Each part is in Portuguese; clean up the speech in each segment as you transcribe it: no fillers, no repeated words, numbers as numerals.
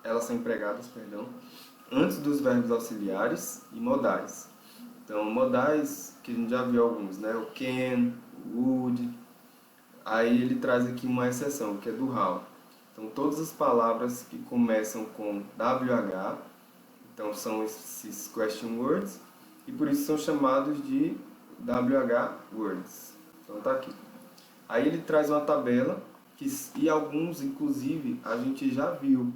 elas são empregadas, perdão, antes dos verbos auxiliares e modais. Então, modais, que a gente já viu alguns, né? O can, o would. Aí ele traz aqui uma exceção, que é do how. Então, todas as palavras que começam com WH, então são esses question words, e por isso são chamados de WH words. Então, tá aqui. Aí ele traz uma tabela, e alguns, inclusive, a gente já viu.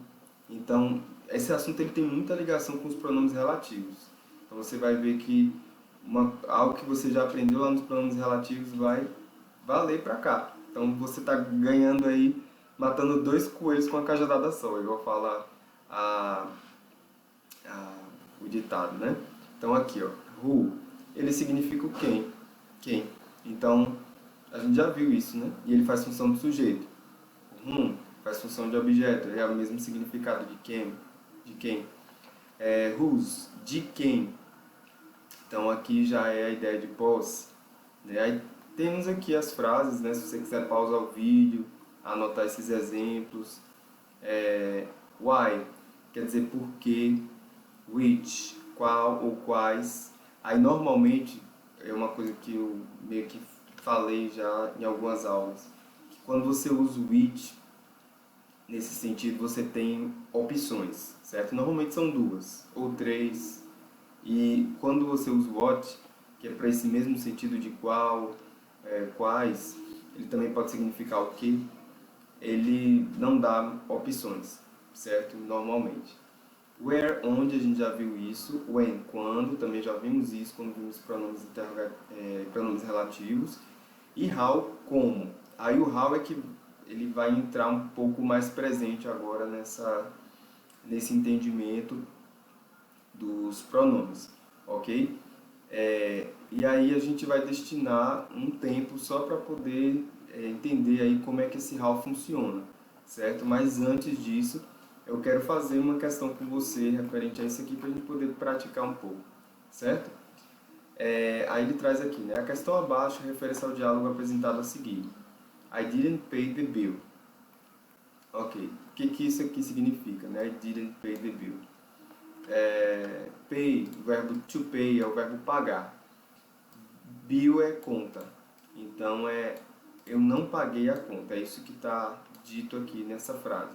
Então, esse assunto ele tem muita ligação com os pronomes relativos. Então, você vai ver que algo que você já aprendeu lá nos pronomes relativos vai valer para cá. Então, você está ganhando aí, matando dois coelhos com a cajadada só, igual fala a, o ditado, né? Então, aqui, ó, who, ele significa o quem. Então, a gente já viu isso, né? E ele faz função do sujeito. Whom faz função de objeto, é o mesmo significado de quem. Whose, de quem. Então aqui já é a ideia de posse. Né? Aí temos aqui as frases, né? Se você quiser pausar o vídeo, anotar esses exemplos. Why, quer dizer por quê. Which, qual ou quais. Aí normalmente, é uma coisa que eu meio que falei já em algumas aulas, que quando você usa o which, nesse sentido você tem opções, certo? Normalmente são duas ou três. E quando você usa o what, que é para esse mesmo sentido de qual, quais, ele também pode significar o que, ele não dá opções, certo? Normalmente. Where, onde, a gente já viu isso. When, quando, também já vimos isso quando vimos pronomes relativos. E how, como. Aí o how é que ele vai entrar um pouco mais presente agora nesse entendimento dos pronomes, ok? E aí a gente vai destinar um tempo só para poder entender aí como é que esse how funciona, certo? Mas antes disso, eu quero fazer uma questão com você referente a isso aqui para a gente poder praticar um pouco, certo? Aí ele traz aqui, né? A questão abaixo refere-se ao diálogo apresentado a seguir. I didn't pay the bill. Ok, o que isso aqui significa, né? I didn't pay the bill. Pay, o verbo to pay é o verbo pagar. Bill é conta. Então eu não paguei a conta. É isso que está dito aqui nessa frase.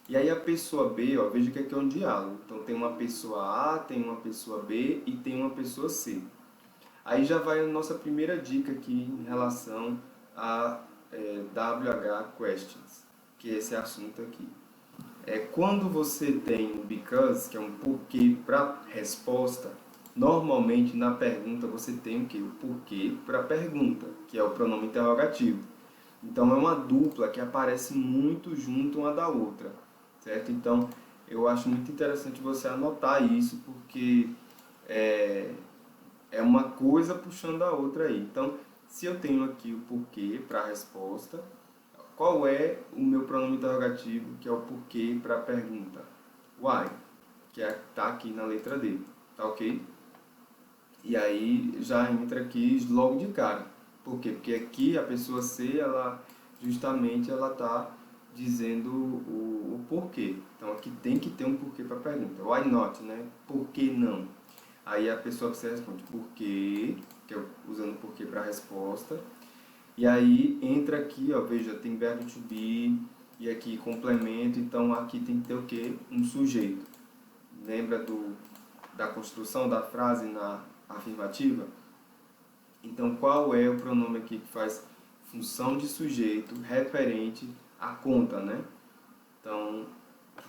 E aí a pessoa B, ó, veja que aqui é um diálogo. Então tem uma pessoa A, tem uma pessoa B e tem uma pessoa C. Aí já vai a nossa primeira dica aqui em relação a WH questions, que é esse assunto aqui. Quando você tem um because, que é um porquê para resposta, normalmente na pergunta você tem o quê? O porquê para pergunta, que é o pronome interrogativo. Então é uma dupla que aparece muito junto uma da outra, certo? Então eu acho muito interessante você anotar isso, porque é uma coisa puxando a outra aí. Então, se eu tenho aqui o porquê para a resposta, qual é o meu pronome interrogativo, que é o porquê para a pergunta? Why, que está aqui na letra D, tá ok? E aí já entra aqui logo de cara. Por quê? Porque aqui a pessoa C, justamente ela está dizendo o porquê. Então aqui tem que ter um porquê para a pergunta. Why not, né? Por que não? Aí a pessoa você responde por quê, que é usando porquê para a resposta. E aí entra aqui, ó, veja, tem verbo to be e aqui complemento, então aqui tem que ter o quê? Um sujeito. Lembra da construção da frase na afirmativa? Então qual é o pronome aqui que faz função de sujeito referente à conta, né? Então,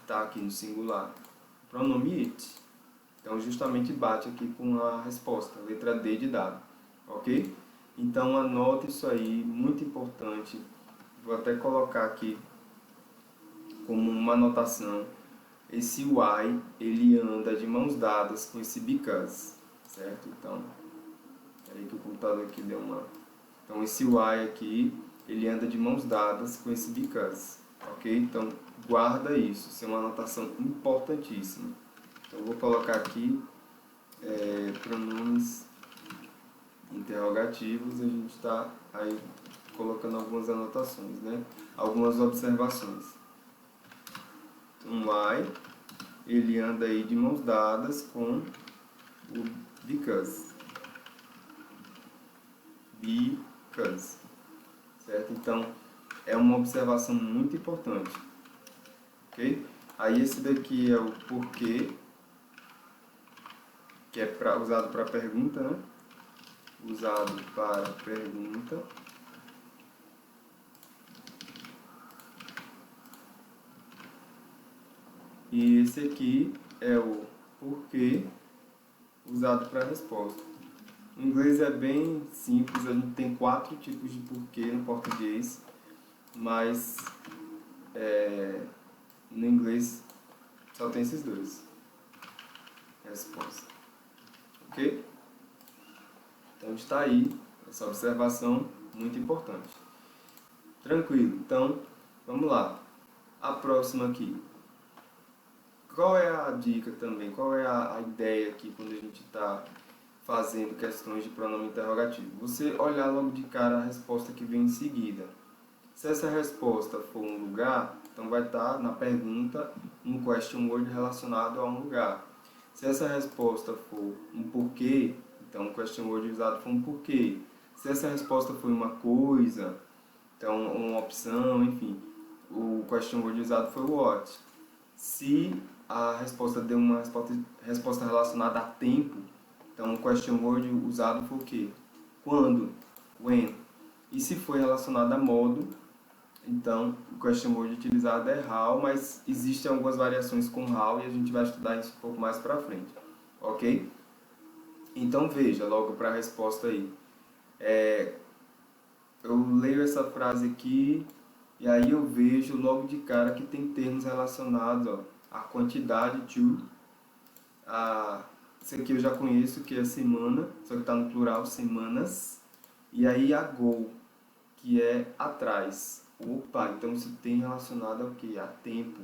está aqui no singular. O pronome it. Então justamente bate aqui com a resposta, letra D de dado, ok? Então anote isso aí, muito importante. Vou até colocar aqui como uma anotação. Esse why, ele anda de mãos dadas com esse because, certo? Então, peraí que o computador aqui deu uma... Então esse why aqui, ele anda de mãos dadas com esse because, ok? Então guarda isso, isso é uma anotação importantíssima. Então eu vou colocar aqui pronomes interrogativos, a gente está aí colocando algumas anotações, né? Algumas observações. Um why, ele anda aí de mãos dadas com o because. Because. Certo? Então, é uma observação muito importante. Ok? Aí esse daqui é o porquê, que é usado para pergunta, né? Usado para pergunta. E esse aqui é o porquê, usado para resposta. O inglês é bem simples, a gente tem 4 tipos de porquê no português, mas no inglês só tem esses dois. Resposta. Ok? Então está aí essa observação muito importante. Tranquilo, então vamos lá. A próxima aqui. Qual é a dica também? Qual é a ideia aqui quando a gente está fazendo questões de pronome interrogativo? Você olhar logo de cara a resposta que vem em seguida. Se essa resposta for um lugar, então vai estar na pergunta um question word relacionado a um lugar. Se essa resposta for um porquê, então um question word usado for um porquê. Se essa resposta for uma coisa, então uma opção, enfim, o question word usado foi o what. Se a resposta deu uma resposta relacionada a tempo, então o question word usado foi o quê? Quando? When. E se for relacionado a modo, então o question word utilizado é how, mas existem algumas variações com how e a gente vai estudar isso um pouco mais para frente. Ok? Então veja logo para a resposta aí. Eu leio essa frase aqui e aí eu vejo logo de cara que tem termos relacionados, ó, a quantidade, to, isso aqui eu já conheço, que é semana, só que está no plural, semanas, e aí a go, que é atrás. Opa, então isso tem relacionado ao que? A tempo.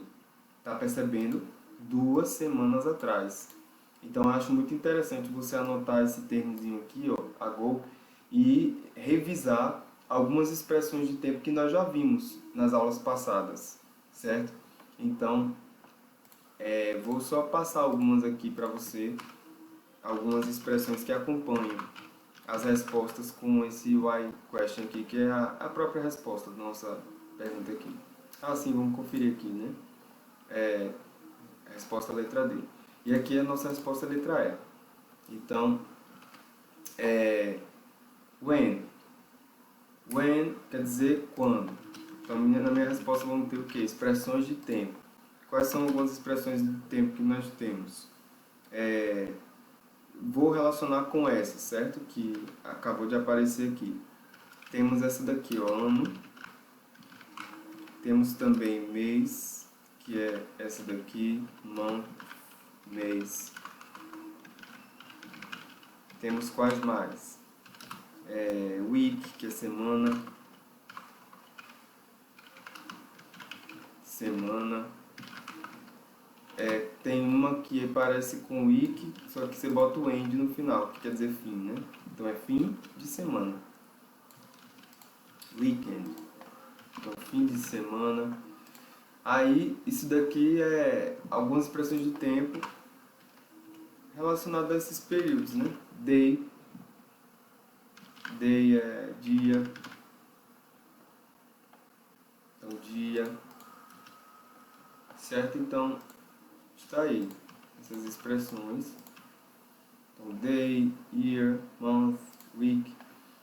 Tá percebendo? 2 semanas atrás. Então eu acho muito interessante você anotar esse termozinho aqui, ó, ago, e revisar algumas expressões de tempo que nós já vimos nas aulas passadas, certo? Então, vou só passar algumas aqui para você, algumas expressões que acompanham as respostas com esse why question aqui, que é a própria resposta da nossa pergunta aqui. Sim, vamos conferir aqui, né? A resposta letra D. E aqui é a nossa resposta letra E. Então, when. When quer dizer quando. Então, na minha resposta vamos ter o quê? Expressões de tempo. Quais são algumas expressões de tempo que nós temos? Vou relacionar com essa, certo? Que acabou de aparecer aqui. Temos essa daqui, ó, ano. Temos também mês, que é essa daqui, month, mês. Temos quais mais? Week, que é semana. Semana. Tem uma que parece com week, só que você bota o end no final, que quer dizer fim, né? Então é fim de semana. Weekend. Então, fim de semana. Aí, isso daqui é algumas expressões de tempo relacionadas a esses períodos, né? Day. Day é dia. Então, dia. Certo? Então, está aí essas expressões. Então, day, year, month, week.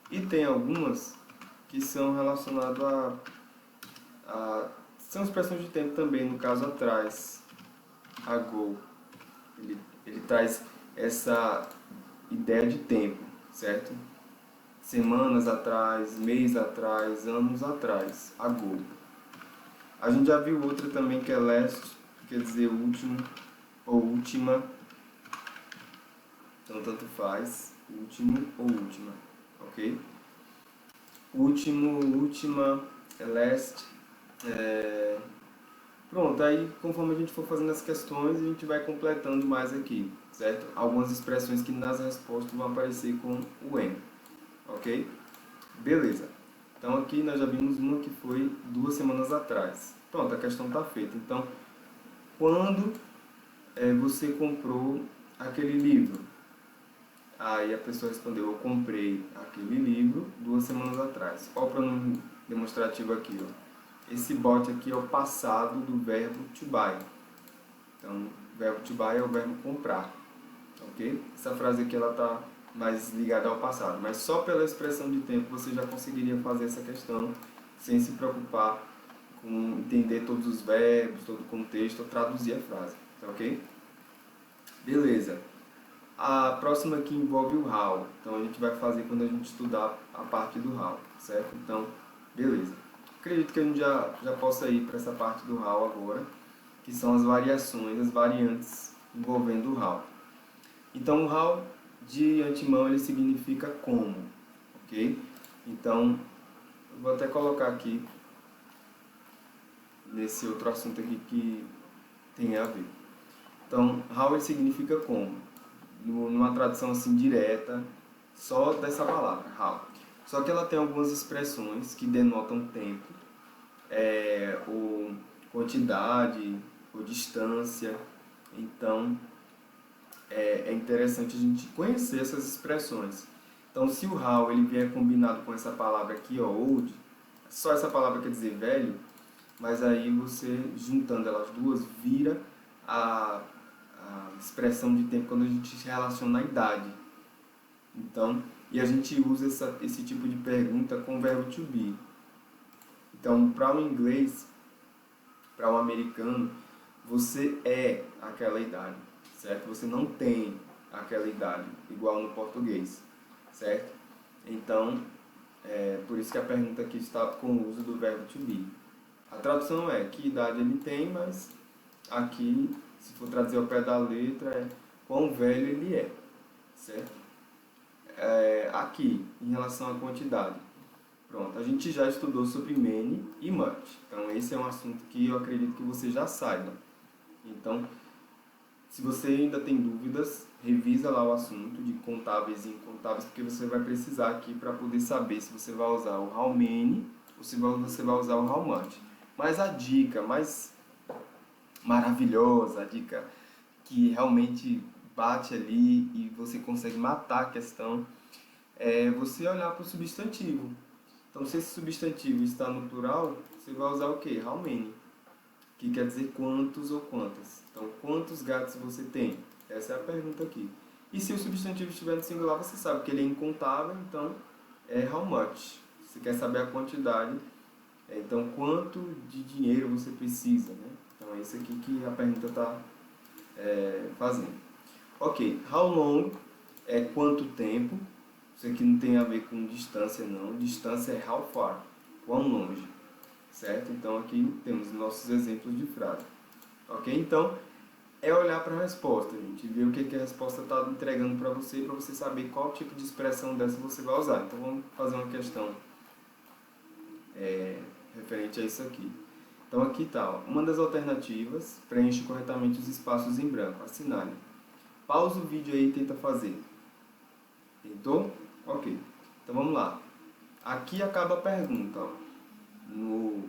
E tem algumas que são relacionadas são expressões de tempo também, no caso atrás. Ago. Ele traz essa ideia de tempo, certo? Semanas atrás, mês atrás, anos atrás. Ago. A gente já viu outra também que é last, que quer dizer último ou última. Então tanto faz, último ou última, ok? Último, última, last. Pronto, aí conforme a gente for fazendo as questões, a gente vai completando mais aqui, certo? Algumas expressões que nas respostas vão aparecer com o when, ok? Beleza. Então aqui nós já vimos uma que foi 2 semanas atrás. Pronto, a questão está feita. Então, quando você comprou aquele livro? Aí a pessoa respondeu, eu comprei aquele livro 2 semanas atrás. Olha o pronome demonstrativo aqui, ó. Esse bought aqui é o passado do verbo to buy. Então, o verbo to buy é o verbo comprar, ok? Essa frase aqui ela está mais ligada ao passado, mas só pela expressão de tempo você já conseguiria fazer essa questão sem se preocupar com entender todos os verbos, todo o contexto, ou traduzir a frase, ok? Beleza. A próxima aqui envolve o how, então a gente vai fazer quando a gente estudar a parte do how, certo? Então, beleza. Acredito que a gente já possa ir para essa parte do how agora, que são as variações, as variantes envolvendo o how. Então, o how, de antemão, ele significa como, ok? Então, eu vou até colocar aqui, nesse outro assunto aqui que tem a ver. Então, how ele significa como, numa tradução assim direta, só dessa palavra, how. Só que ela tem algumas expressões que denotam tempo, ou quantidade, ou distância. Então, é interessante a gente conhecer essas expressões. Então, se o how ele vier combinado com essa palavra aqui, ó, old, só essa palavra quer dizer velho, mas aí você, juntando elas duas, vira a expressão de tempo quando a gente se relaciona à idade. Então, e a gente usa esse tipo de pergunta com o verbo to be. Então, para o inglês, para o americano, você é aquela idade, certo? Você não tem aquela idade, igual no português, certo? Então, por isso que a pergunta aqui está com o uso do verbo to be. A tradução é que idade ele tem, mas aqui, se for traduzir ao pé da letra, é quão velho ele é, certo? Aqui, em relação à quantidade, pronto, a gente já estudou sobre many e much. Então, esse é um assunto que eu acredito que você já saiba. Então, se você ainda tem dúvidas, revisa lá o assunto de contábeis e incontáveis, porque você vai precisar aqui para poder saber se você vai usar o how many ou se você vai usar o how much. Mas a dica mais maravilhosa, a dica que realmente bate ali e você consegue matar a questão, é você olhar para o substantivo. Então, se esse substantivo está no plural, você vai usar o quê? How many, que quer dizer quantos ou quantas. Então, quantos gatos você tem? Essa é a pergunta aqui. E se o substantivo estiver no singular, você sabe que ele é incontável, então é how much. Você quer saber a quantidade, então quanto de dinheiro você precisa, né? Então, é isso aqui que a pergunta está fazendo. Ok, how long é quanto tempo. Isso aqui não tem a ver com distância, não. Distância é how far, quão longe, certo? Então, aqui temos nossos exemplos de frase. Ok? Então, é olhar para a resposta, gente, ver o que a resposta está entregando para você saber qual tipo de expressão dessa você vai usar. Então, vamos fazer uma questão referente a isso aqui. Então, aqui está, uma das alternativas, preenche corretamente os espaços em branco, assinale. Pausa o vídeo aí e tenta fazer. Tentou? Ok. Então, vamos lá. Aqui acaba a pergunta, ó, no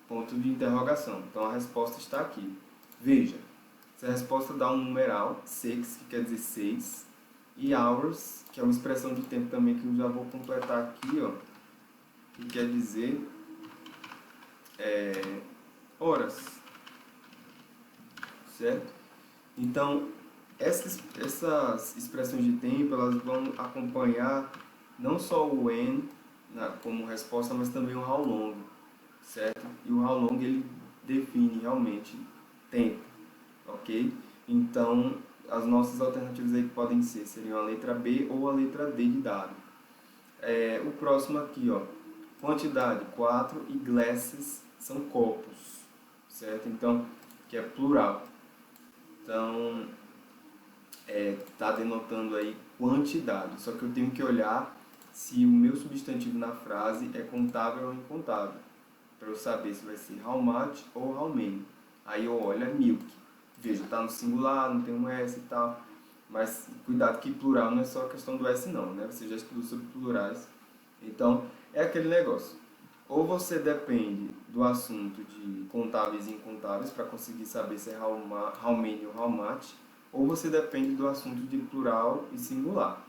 ponto de interrogação. Então, a resposta está aqui. Veja, se a resposta dá um numeral, 6, que quer dizer 6, e hours, que é uma expressão de tempo também que eu já vou completar aqui, ó, que quer dizer horas, certo? Então, essas expressões de tempo, elas vão acompanhar não só o when como resposta, mas também o how long, certo? E o how long, ele define realmente tempo, ok? Então, as nossas alternativas aí que podem ser, seriam a letra B ou a letra D de dado. O próximo aqui, ó, quantidade, 4, e glasses são copos, certo? Então, que é plural. Então, está denotando aí quantidade, só que eu tenho que olhar se o meu substantivo na frase é contável ou incontável, para eu saber se vai ser how much ou how many. Aí eu olho milk. Veja, está no singular, não tem um S e tal, mas cuidado que plural não é só a questão do S não, né? Você já estudou sobre plurais. Então, é aquele negócio. Ou você depende do assunto de contábeis e incontáveis para conseguir saber se é how many ou how much, ou você depende do assunto de plural e singular,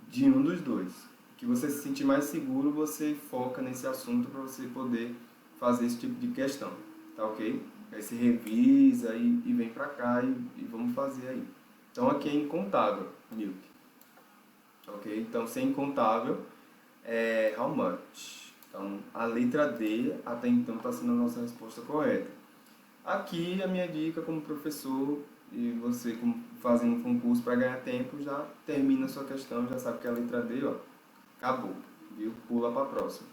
de um dos dois. Que você se sentir mais seguro, você foca nesse assunto para você poder fazer esse tipo de questão, tá ok? Aí você revisa e vem para cá e vamos fazer aí. Então aqui é incontável, milk, ok? Então se é incontável, é how much. Então, a letra D, até então, está sendo a nossa resposta correta. Aqui, a minha dica como professor, e você como fazendo um concurso para ganhar tempo, já termina a sua questão, já sabe que a letra D, ó, acabou, viu? Pula para a próxima.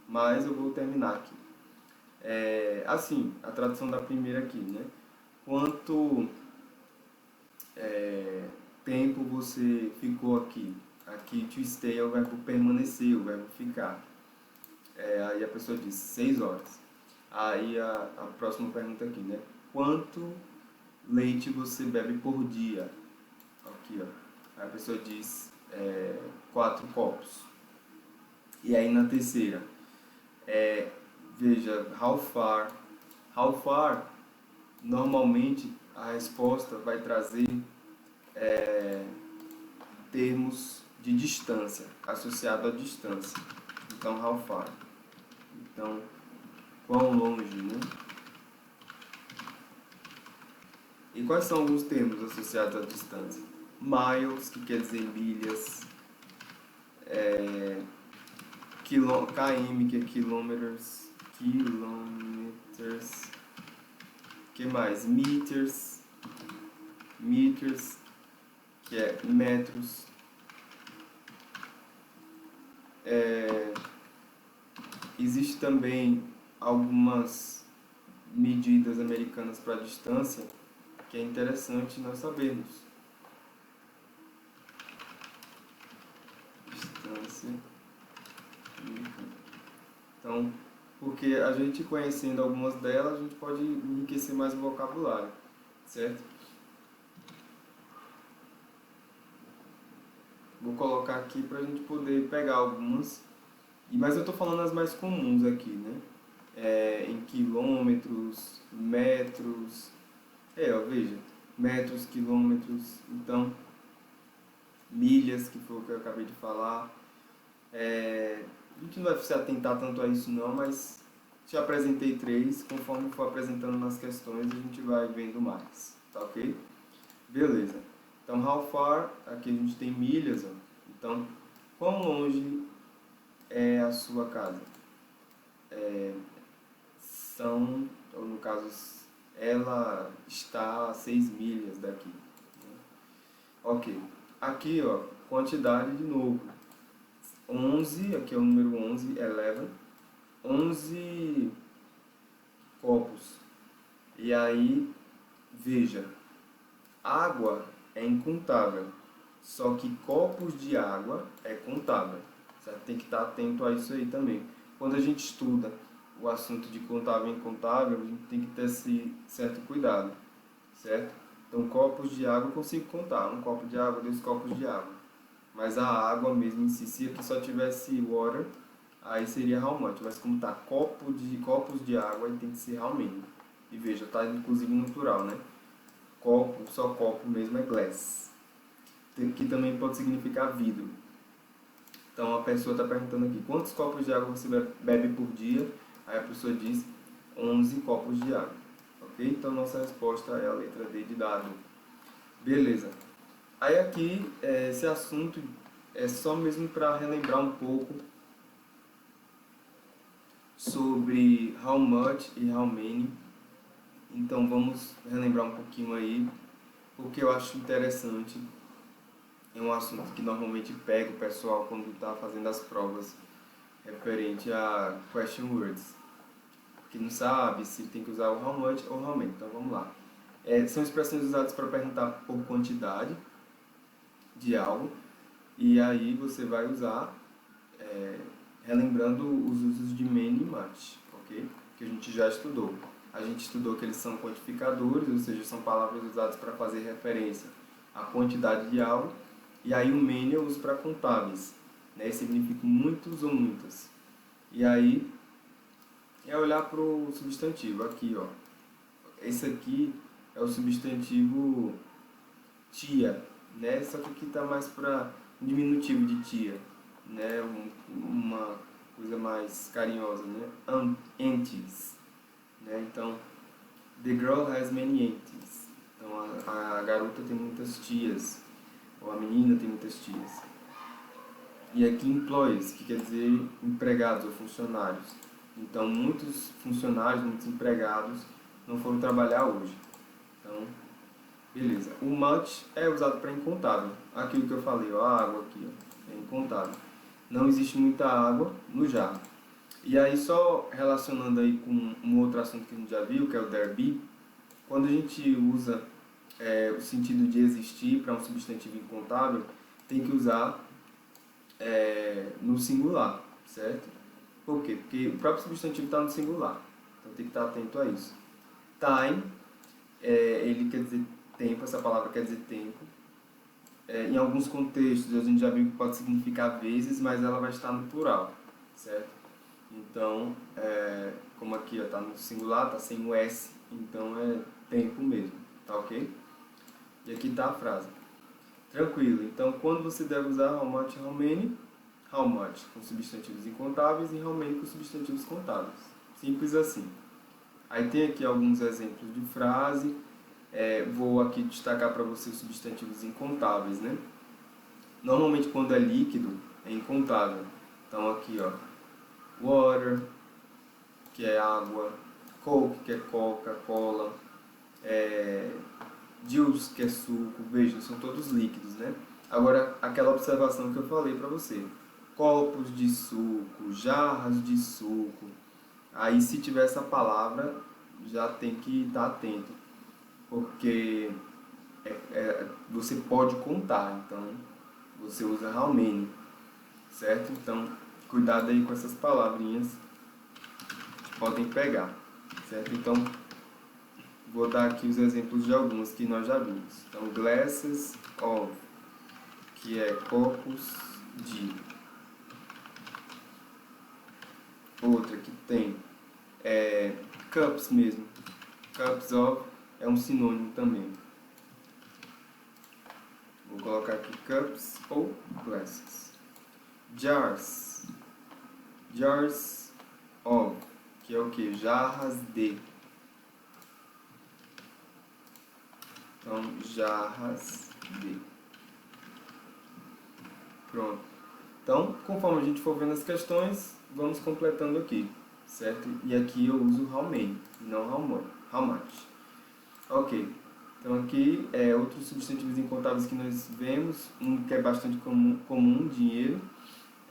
Mas eu vou terminar aqui. Assim, a tradução da primeira aqui, né? Quanto tempo você ficou aqui? Aqui, to stay é o verbo permanecer, o verbo ficar. Aí a pessoa diz 6 horas. Aí a próxima pergunta aqui, né? Quanto leite você bebe por dia? Aqui, ó. Aí a pessoa diz 4 copos. E aí na terceira, veja, how far. How far, normalmente a resposta vai trazer termos de distância, associado à distância. Então, how far. Então, quão longe, né? E quais são alguns termos associados à distância? Miles, que quer dizer milhas, km, que é quilômetros, que mais? Meters, que é metros, existe também algumas medidas americanas para distância que é interessante nós sabermos. Distância americana. Então, porque a gente conhecendo algumas delas, a gente pode enriquecer mais o vocabulário, certo? Vou colocar aqui para a gente poder pegar algumas, mas eu estou falando as mais comuns aqui, né? Em quilômetros, metros, ó, veja, metros, quilômetros, então, milhas, que foi o que eu acabei de falar. A gente não vai se atentar tanto a isso não, mas te apresentei 3, conforme for apresentando nas questões, a gente vai vendo mais, tá ok? Beleza. Então, how far, aqui a gente tem milhas, ó. Então, quão longe é a sua casa? Ou no caso, ela está a 6 milhas daqui. Ok. Aqui, ó, quantidade de novo. 11, aqui é o número 11, 11. 11 copos. E aí, veja, água é incontável, só que copos de água é contável. Você tem que estar atento a isso aí também. Quando a gente estuda o assunto de contável e incontável, a gente tem que ter esse certo cuidado, certo? Então, copos de água eu consigo contar. Um copo de água, 2 copos de água. Mas a água mesmo em si, se aqui só tivesse water, aí seria how much. Mas como tá copos de água, aí tem que ser how many. E veja, tá inclusive no plural, né? Copo, só copo mesmo é glass. Que também pode significar vidro. Então a pessoa está perguntando aqui, quantos copos de água você bebe por dia? Aí a pessoa diz 11 copos de água. Ok? Então nossa resposta é a letra D de dado. Beleza. Aí aqui, esse assunto é só mesmo para relembrar um pouco sobre how much e how many. Então vamos relembrar um pouquinho aí, porque eu acho interessante. É um assunto que normalmente pega o pessoal quando está fazendo as provas referente a question words, que não sabe se tem que usar o how much ou how many. Então vamos lá. São expressões usadas para perguntar por quantidade de algo, e aí você vai usar relembrando os usos de many e much, ok? Que a gente já estudou. A gente estudou que eles são quantificadores, ou seja, são palavras usadas para fazer referência à quantidade de algo. E aí o many eu uso para contáveis, né? Significa muitos ou muitas. E aí é olhar para o substantivo. Aqui, ó. Esse aqui é o substantivo tia, né? Só que aqui está mais para diminutivo de tia, né? Uma coisa mais carinhosa, né? Aunties, né? Então, the girl has many aunties. Então, a garota tem muitas tias, ou a menina tem muitas tias. E aqui employees, que quer dizer empregados ou funcionários. Então, muitos funcionários, muitos empregados não foram trabalhar hoje. Então, beleza. O much é usado para incontável. Aquilo que eu falei, ó, a água aqui, ó, é incontável. Não existe muita água no jarro. E aí, só relacionando aí com um outro assunto que a gente já viu, que é o there be, quando a gente usa o sentido de existir para um substantivo incontável, tem que usar no singular, certo? Por quê? Porque o próprio substantivo está no singular, então tem que estar atento a isso. Time, ele quer dizer tempo, essa palavra quer dizer tempo. Em alguns contextos a gente já viu que pode significar vezes, mas ela vai estar no plural, certo? Então, como aqui está no singular, está sem o S, então é tempo mesmo, tá ok? E aqui está a frase. Tranquilo, então quando você deve usar how much, how much com substantivos incontáveis e how many com substantivos contáveis. Simples assim. Aí tem aqui alguns exemplos de frase. Vou aqui destacar para você os substantivos incontáveis, né? Normalmente quando é líquido é incontável. Então aqui, ó, water, que é água, coke, que é coca, cola, juice, que é suco, veja, são todos líquidos, né? Agora, aquela observação que eu falei para você, copos de suco, jarras de suco, aí se tiver essa palavra, já tem que estar atento, porque você pode contar, então você usa how many, certo? Então, cuidado aí com essas palavrinhas que podem pegar, certo? Então, vou dar aqui os exemplos de algumas que nós já vimos. Então, glasses of, que é copos de. Outra que tem cups mesmo. Cups of é um sinônimo também. Vou colocar aqui cups ou glasses. Jars. Jars of, que é o que? Jarras de. Então, jarras de. Pronto. Então, conforme a gente for vendo as questões, vamos completando aqui, certo? E aqui eu uso how many, não how much. Ok. Então aqui outros substantivos incontáveis que nós vemos, um que é bastante comum dinheiro,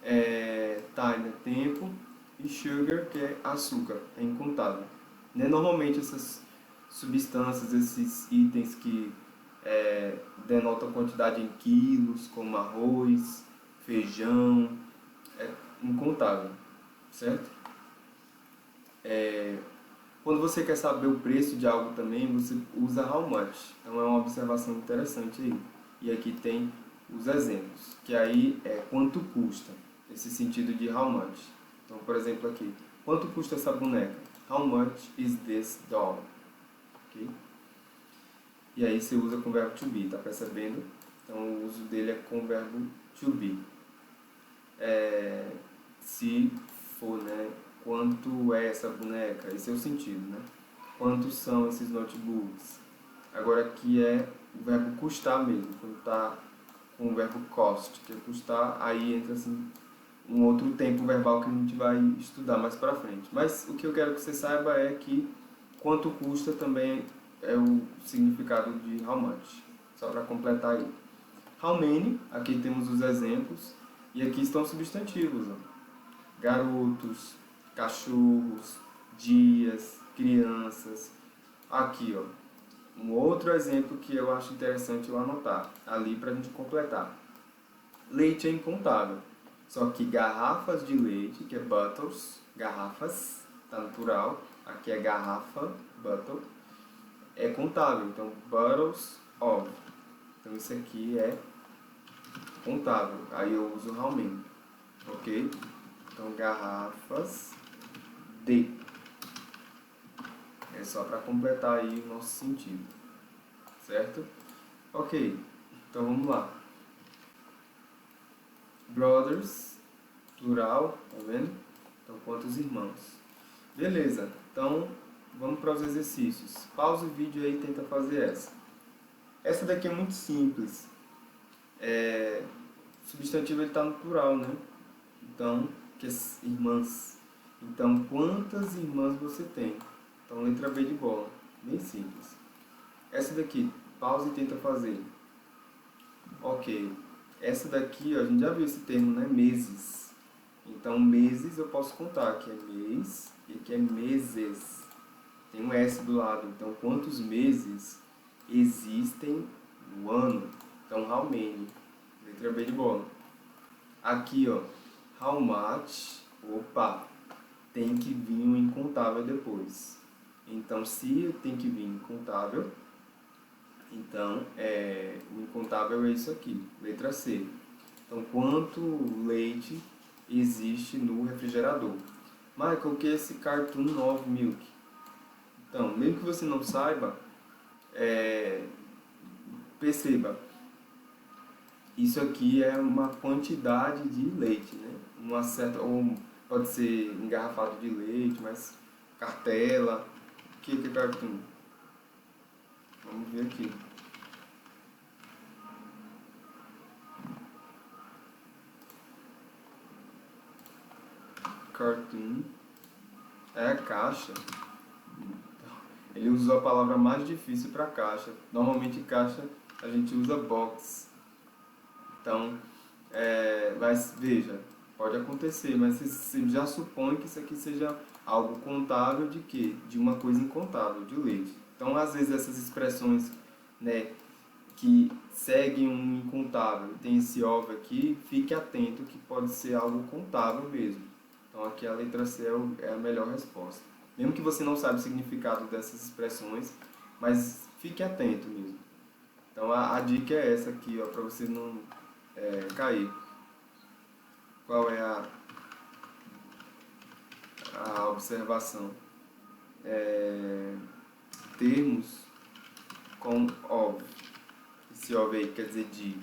time é tempo, e sugar, que é açúcar, é incontável. Né? Normalmente essas substâncias, esses itens que denotam quantidade em quilos, como arroz, feijão, é incontável, certo? Quando você quer saber o preço de algo também, você usa how much. Então é uma observação interessante aí. E aqui tem os exemplos, que aí é quanto custa, esse sentido de how much. Então, por exemplo aqui, quanto custa essa boneca? How much is this doll? Okay? E aí você usa com o verbo to be, tá percebendo? Então o uso dele é com o verbo to be. Se for, né? Quanto é essa boneca? Esse é o sentido, né? Quantos são esses notebooks? Agora aqui é o verbo custar mesmo, quando está com o verbo cost, que é custar, aí entra assim um outro tempo verbal que a gente vai estudar mais pra frente. Mas o que eu quero que você saiba é que quanto custa também é o significado de how much, só para completar aí. How many, aqui temos os exemplos, e aqui estão substantivos, ó. Garotos, cachorros, dias, crianças. Aqui, ó, um outro exemplo que eu acho interessante eu anotar ali para a gente completar. Leite é incontável, só que garrafas de leite, que é bottles, garrafas, tá no plural, aqui é garrafa, bottle, é contável, então bottles of. Então isso aqui é contável, aí eu uso how many, ok? Então garrafas de. É só para completar aí o nosso sentido, certo? Ok, então vamos lá. Brothers, plural, tá vendo? Então, quantos irmãos? Beleza, então vamos para os exercícios. Pausa o vídeo aí e tenta fazer essa. Essa daqui é muito simples. O substantivo está no plural, né? Então, que é irmãs. Então, quantas irmãs você tem? Então, letra B de bola. Bem simples. Essa daqui, pausa e tenta fazer. Ok. Essa daqui, ó, a gente já viu esse termo, né? Meses. Então, meses eu posso contar. Aqui é mês e aqui é meses. Tem um S do lado. Então, quantos meses existem no ano? Então, how many? Letra B de bola. Aqui, ó, how much? Opa, tem que vir um incontável depois. Então, se tem que vir incontável, então o incontável é isso aqui, letra C. Então, quanto leite existe no refrigerador? Michael, o que é esse Cartoon of Milk? Então, mesmo que você não saiba, perceba, isso aqui é uma quantidade de leite, né? Uma certa, ou pode ser engarrafado de leite, mas cartela. O que é cartoon? Vamos ver aqui. Cartoon é a caixa. Ele usou a palavra mais difícil para caixa. Normalmente caixa a gente usa box. Então, mas veja, pode acontecer, mas você já supõe que isso aqui seja algo contável de quê? De uma coisa incontável, de leite. Então, às vezes, essas expressões, né, que seguem um incontável, tem esse óbvio aqui, fique atento que pode ser algo contável mesmo. Então, aqui a letra C é a melhor resposta. Mesmo que você não saiba o significado dessas expressões, mas fique atento mesmo. Então, a dica é essa aqui, para você não cair. Qual é a observação? Termos com of. Esse of aí quer dizer de,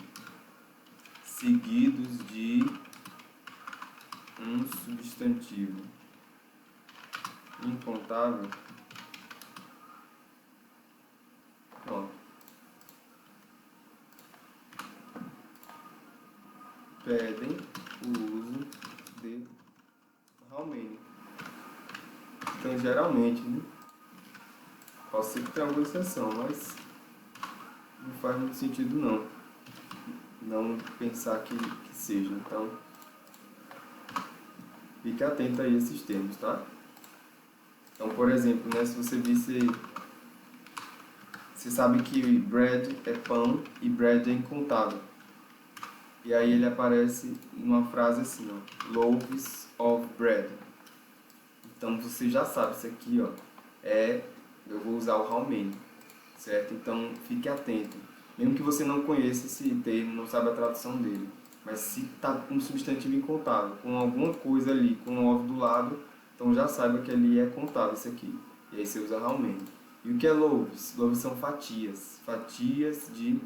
seguidos de um substantivo incontável. Pronto. Pedem o uso de how many. Então, geralmente, né? Pode ser que tenha alguma exceção, mas não faz muito sentido não pensar que seja. Então, fique atento aí a esses termos, tá? Então, por exemplo, né, se você visse, você sabe que bread é pão e bread é incontável. E aí ele aparece numa frase assim, ó, loaves of bread. Então você já sabe, isso aqui, ó, eu vou usar o how many, certo? Então fique atento. Mesmo que você não conheça esse termo, não saiba a tradução dele, mas se está com um substantivo incontável, com alguma coisa ali, com um of do lado, então já saiba que ali é contável isso aqui. E aí você usa how many. E o que é loaves? Loaves são fatias, fatias de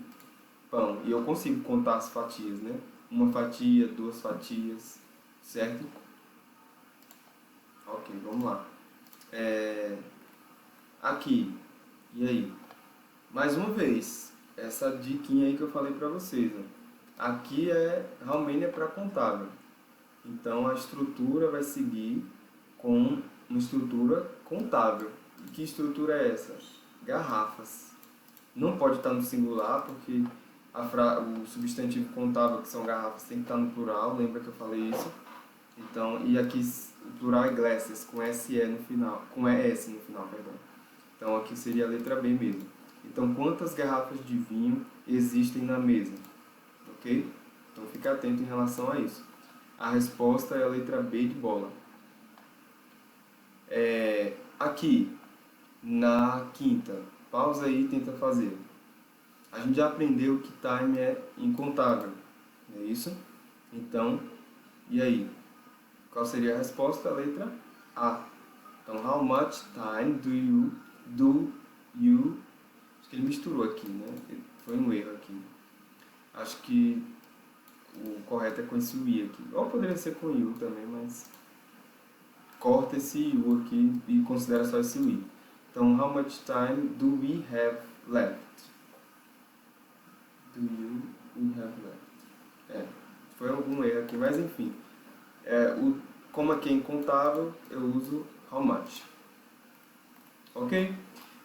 pão. E eu consigo contar as fatias, né? Uma fatia, duas fatias, certo? Ok, vamos lá. Aqui, e aí? Mais uma vez, essa diquinha aí que eu falei para vocês. Ó. Aqui realmente é para contável. Então a estrutura vai seguir com uma estrutura contável. E que estrutura é essa? Garrafas. Não pode estar no singular, porque o substantivo contável, que são garrafas, tem que estar no plural, lembra que eu falei isso? Então, e aqui o plural é glasses, com SE no final, com ES no final, perdão. Então aqui seria a letra B mesmo. Então, quantas garrafas de vinho existem na mesa? Ok? Então fique atento em relação a isso. A resposta é a letra B de bola. Aqui, na quinta, pausa aí e tenta fazer. A gente já aprendeu que time é incontável, não é isso? Então, e aí? Qual seria a resposta? A letra A. Então, how much time do you. Acho que ele misturou aqui, né? Foi um erro aqui. Acho que o correto é com esse we aqui. Ou poderia ser com you também, mas corta esse you aqui e considera só esse we. Então, how much time do we have left? Do you we have left? Foi algum erro aqui, mas enfim. Como aqui é incontável, eu uso how much. Ok?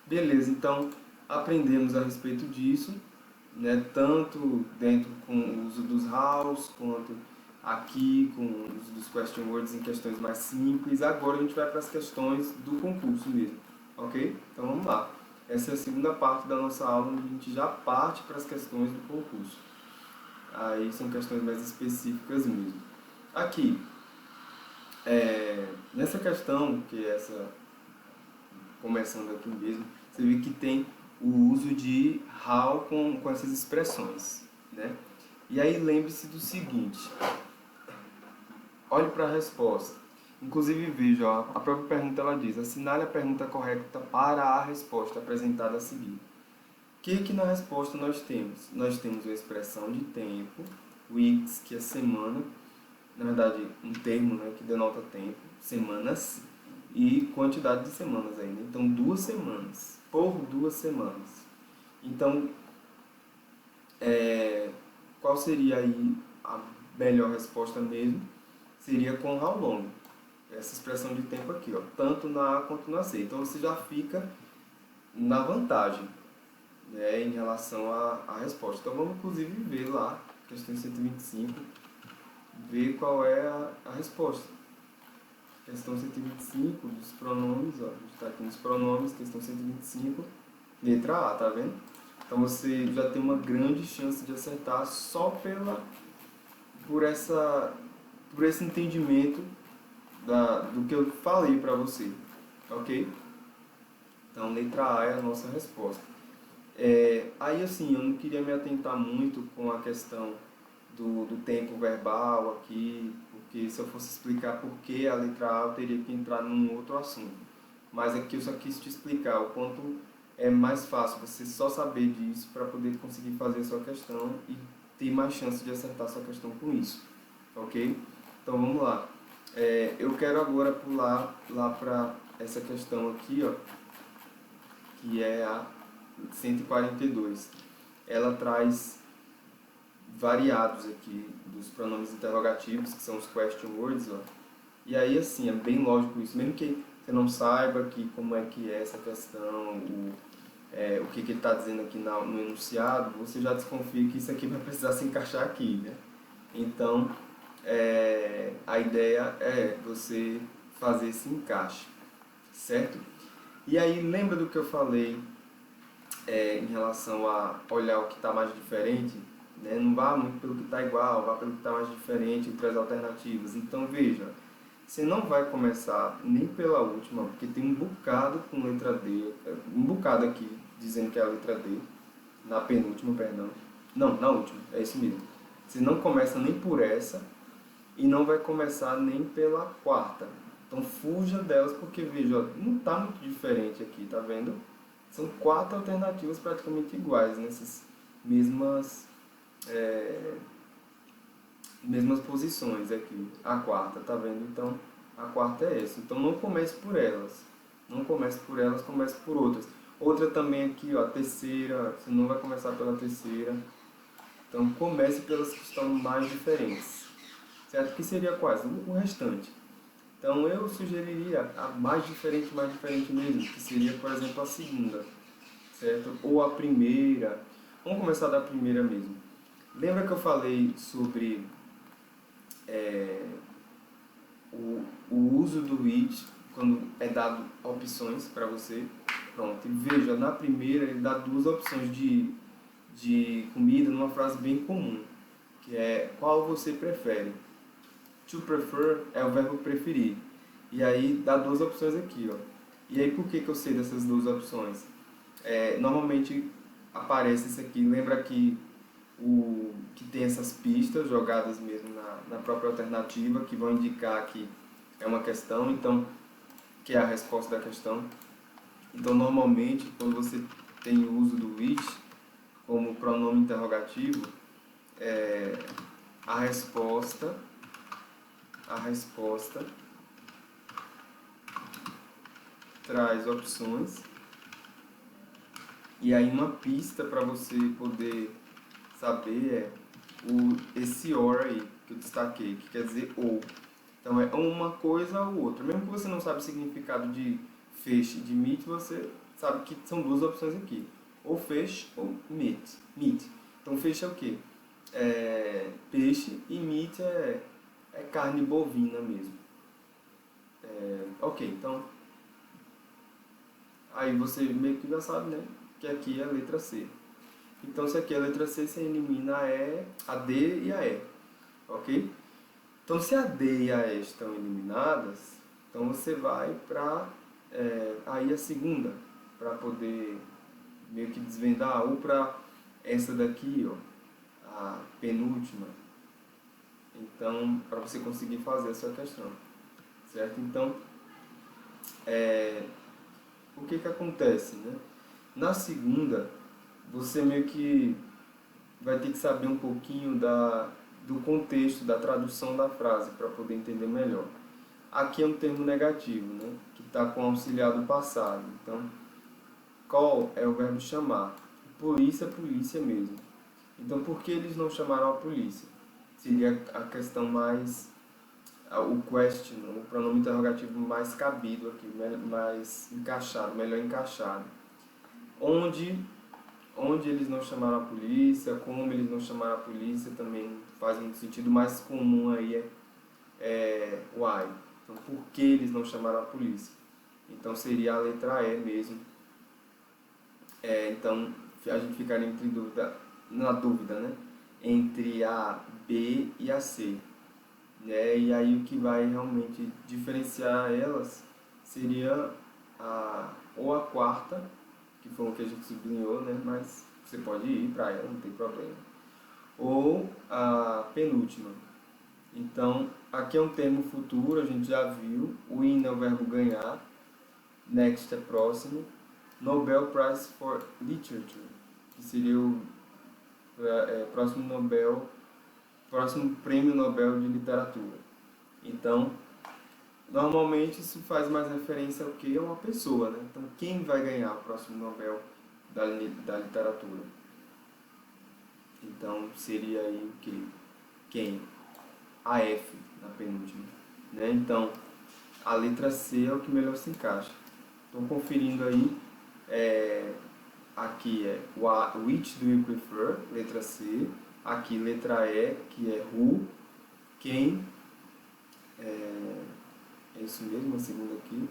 Beleza, então aprendemos a respeito disso, né? Tanto dentro com o uso dos hows, quanto aqui com o uso dos question words em questões mais simples. Agora a gente vai para as questões do concurso mesmo, ok? Então vamos lá. Essa é a segunda parte da nossa aula, onde a gente já parte para as questões do concurso. Aí são questões mais específicas mesmo. Aqui, nessa questão, que é essa, começando aqui mesmo, você vê que tem o uso de how com essas expressões, né? E aí lembre-se do seguinte, olhe para a resposta. Inclusive veja, ó, a própria pergunta ela diz, assinale a pergunta correta para a resposta apresentada a seguir. O que na resposta nós temos? Nós temos uma expressão de tempo, weeks, que é semana, na verdade um termo, né, que denota tempo, semanas, e quantidade de semanas ainda. Então 2 semanas, por 2 semanas. Então, qual seria aí a melhor resposta mesmo? Seria com how long. Essa expressão de tempo aqui, ó, tanto na A quanto na C. Então você já fica na vantagem, né, em relação à resposta. Então vamos inclusive ver lá, questão 125, ver qual é a resposta. Questão 125 dos pronomes, ó, a gente está aqui nos pronomes, questão 125, letra A, tá vendo? Então você já tem uma grande chance de acertar só por esse entendimento do que eu falei para você, ok? Então letra A é a nossa resposta. Aí assim, eu não queria me atentar muito com a questão do tempo verbal aqui, porque se eu fosse explicar por que a letra A, eu teria que entrar num outro assunto. Mas aqui eu só quis te explicar o quanto é mais fácil você só saber disso para poder conseguir fazer a sua questão e ter mais chance de acertar a sua questão com isso, ok? Então vamos lá. Eu quero agora pular lá para essa questão aqui, ó, que é a 142. Ela traz variados aqui dos pronomes interrogativos, que são os question words, ó. E aí, assim, é bem lógico isso, mesmo que você não saiba como é que é essa questão, o que ele está dizendo aqui no enunciado, você já desconfia que isso aqui vai precisar se encaixar aqui, né? Então, a ideia é você fazer esse encaixe, certo? E aí, lembra do que eu falei em relação a olhar o que está mais diferente? Né? Não vá muito pelo que está igual, vá pelo que está mais diferente entre as alternativas. Então veja, você não vai começar nem pela última, porque tem um bocado com letra D, um bocado aqui dizendo que é a letra D, na penúltima, perdão. Não, na última, é isso mesmo. Você não começa nem por essa e não vai começar nem pela quarta. Então fuja delas, porque veja, não está muito diferente aqui, tá vendo? São 4 alternativas praticamente iguais nessas mesmas posições aqui. A quarta, tá vendo? Então, a quarta é essa. Então, não comece por elas. Não comece por elas, comece por outras. Outra também aqui, ó, a terceira. Você não vai começar pela terceira. Então, comece pelas que estão mais diferentes. Certo? Que seria quais? O restante. Então, eu sugeriria a mais diferente mesmo. Que seria, por exemplo, a segunda. Certo? Ou a primeira. Vamos começar da primeira mesmo. Lembra que eu falei sobre o uso do which quando é dado opções para você? Pronto, e veja, na primeira ele dá 2 opções de comida numa frase bem comum, que é qual você prefere. To prefer é o verbo preferir. E aí dá 2 opções aqui, ó. E aí por que eu sei dessas 2 opções? Normalmente aparece isso aqui, lembra que tem essas pistas jogadas mesmo na própria alternativa, que vão indicar que é uma questão, então, que é a resposta da questão. Então, normalmente, quando você tem o uso do which como pronome interrogativo, a resposta traz opções e aí uma pista para você poder saber esse or aí que eu destaquei, que quer dizer ou. Então é uma coisa ou outra. Mesmo que você não sabe o significado de feixe e de meat, você sabe que são duas opções aqui. Ou feixe ou meat. Então feixe é o quê? É peixe e meat é carne bovina mesmo. Ok, então aí você meio que já sabe, né? Que aqui é a letra C. Então se aqui é a letra C, você elimina a D e a E. Ok? Então, se a D e a E estão eliminadas, então você vai para aí a segunda, para poder meio que desvendar, ou para essa daqui, ó, a penúltima. Então, para você conseguir fazer essa questão, certo? Então, o que que acontece, né? Na segunda, você meio que vai ter que saber um pouquinho do contexto, da tradução da frase, para poder entender melhor. Aqui é um termo negativo, né? Que está com auxiliar do passado. Então, call é o verbo chamar. Polícia é polícia mesmo. Então, por que eles não chamaram a polícia? Seria a questão mais... o question, o pronome interrogativo mais cabido aqui, mais encaixado, melhor encaixado. Onde eles não chamaram a polícia, como eles não chamaram a polícia, também faz um sentido mais comum aí, why. Então, por que eles não chamaram a polícia? Então, seria a letra E mesmo. Então, a gente ficaria na dúvida, né? Entre a B e a C. Né? E aí, o que vai realmente diferenciar elas seria ou a quarta, que foi o que a gente sublinhou, né? Mas você pode ir para ela, não tem problema. Ou a penúltima. Então, aqui é um termo futuro, a gente já viu. Win é o verbo ganhar. Next é próximo. Nobel Prize for Literature, que seria o próximo prêmio Nobel de literatura. Então, normalmente isso faz mais referência ao que? A uma pessoa, né? Então, quem vai ganhar o próximo Nobel da literatura? Então, seria aí o que? Quem? A F, na penúltima. Né? Então, a letra C é o que melhor se encaixa. Então, conferindo aí, aqui é which do you prefer, letra C. Aqui, letra E, que é who, quem. É isso mesmo, a segunda aqui.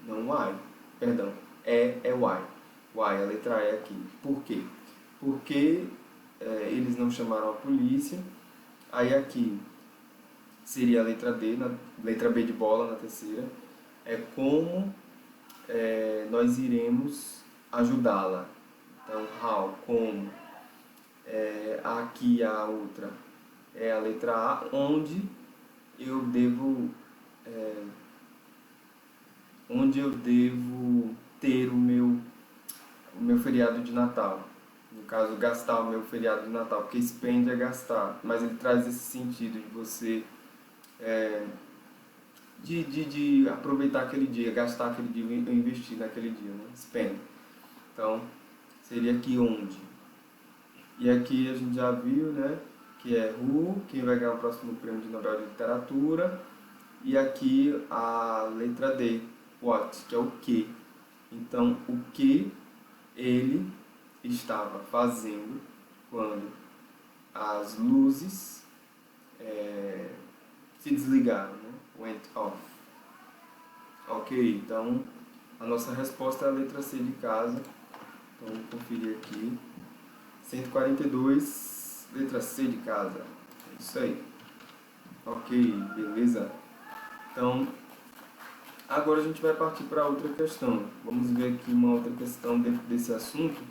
Não, why. Perdão, é why. Why, a letra E aqui. Por quê? Porque eles não chamaram a polícia. Aí aqui seria a letra D, letra B de bola na terceira. É como nós iremos ajudá-la. Então, how, como. Aqui a outra é a letra A, onde eu devo ter o meu feriado de Natal. No caso, gastar o meu feriado de Natal, porque spend é gastar, mas ele traz esse sentido de você de aproveitar aquele dia, gastar aquele dia, investir naquele dia, né? Spend. Então, seria aqui onde. E aqui a gente já viu, né, que é who, quem vai ganhar o próximo prêmio de Nobel de Literatura. E aqui a letra D, what, que é o que. Então, o que ele estava fazendo quando as luzes se desligaram, né? Went off. Ok, então a nossa resposta é a letra C de casa. Então vamos conferir aqui. 142, letra C de casa. É isso aí. Ok, beleza? Então, agora a gente vai partir para outra questão. Vamos ver aqui uma outra questão dentro desse assunto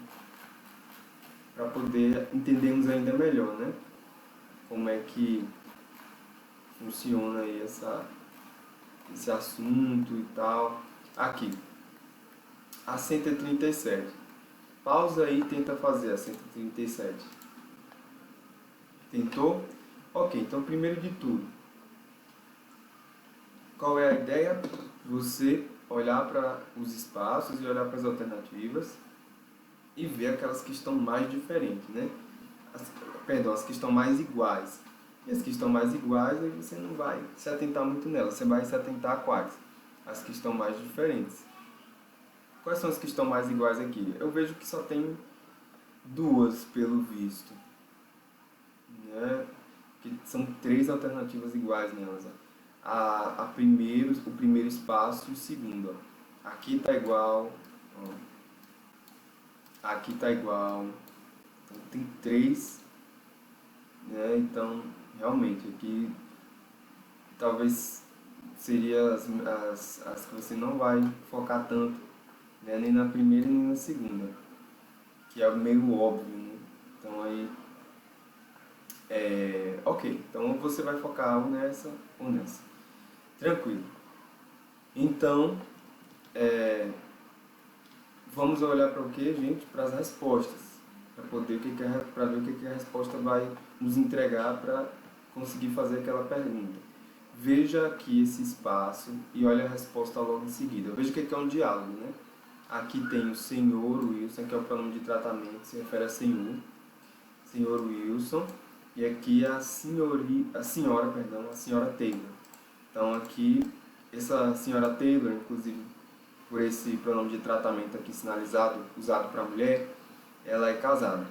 para poder entendermos ainda melhor, né? Como é que funciona aí esse assunto e tal. Aqui. a 137. Pausa aí e tenta fazer a 137. Tentou? Ok, então primeiro de tudo, qual é a ideia? Você olhar para os espaços e olhar para as alternativas e ver aquelas que estão mais diferentes, né? As que estão mais iguais. E as que estão mais iguais, aí você não vai se atentar muito nelas, você vai se atentar a quais? As que estão mais diferentes. Quais são as que estão mais iguais aqui? Eu vejo que só tem duas, pelo visto, né? Que são três alternativas iguais nelas. O primeiro espaço e o segundo. Ó. Aqui está igual, ó. Aqui está igual. Então tem três, né? Então realmente aqui talvez seria as que você não vai focar tanto, né? Nem na primeira nem na segunda, que é meio óbvio, né? Então aí ok, então você vai focar ou nessa ou nessa. Tranquilo. Então, vamos olhar para o que, gente? Para as respostas. Para poder para ver o que a resposta vai nos entregar para conseguir fazer aquela pergunta. Veja aqui esse espaço e olha a resposta logo em seguida. Veja o que é um diálogo, né? Aqui tem o senhor Wilson, que é o pronome de tratamento, se refere a senhor. Senhor Wilson. E aqui a senhora Taylor. Então aqui, essa senhora Taylor, inclusive por esse pronome de tratamento aqui sinalizado, usado para mulher, ela é casada.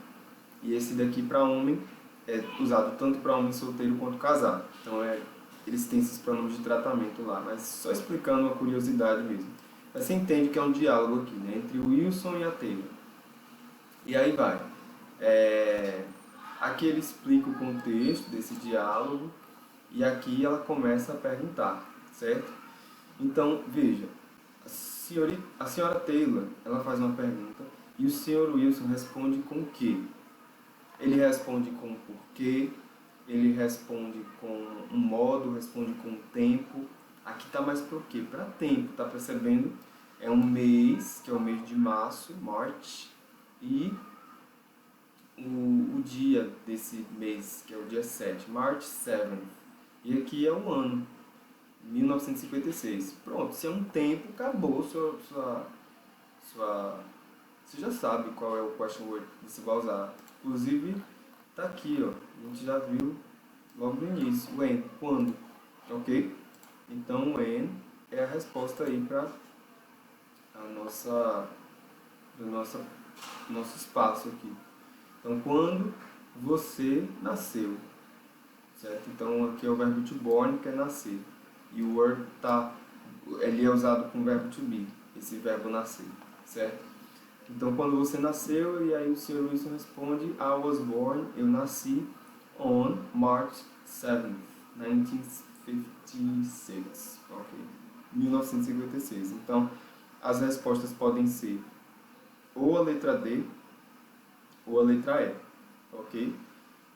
E esse daqui para homem é usado tanto para homem solteiro quanto casado. Então eles têm esses pronomes de tratamento lá, mas só explicando uma curiosidade mesmo. Mas você entende que é um diálogo aqui, né, entre o Wilson e a Taylor. E aí vai. Aqui ele explica o contexto desse diálogo e aqui ela começa a perguntar, certo? Então, veja, a senhora Taylor, ela faz uma pergunta e o senhor Wilson responde com o quê? Ele responde com o porquê, ele responde com um modo, responde com o tempo. Aqui está mais para o quê? Para tempo, tá percebendo? É um mês, que é o mês de março, March, e o dia desse mês, que é o dia 7, March 7. E aqui é o ano, 1956. Pronto, se é um tempo, acabou você já sabe qual é o question word que você vai usar. Inclusive, tá aqui, ó. A gente já viu logo no início. When, quando, ok? Então, when é a resposta aí para nosso espaço aqui. Então, quando você nasceu, certo? Então, aqui é o verbo to born, que é nascer. E o word ele é usado com o verbo to be, esse verbo nascer, certo? Então, quando você nasceu, e aí o Sr. Wilson responde, I was born, eu nasci, on March 7th, 1956, ok, 1956. Então, as respostas podem ser ou a letra D, ou a letra E, ok?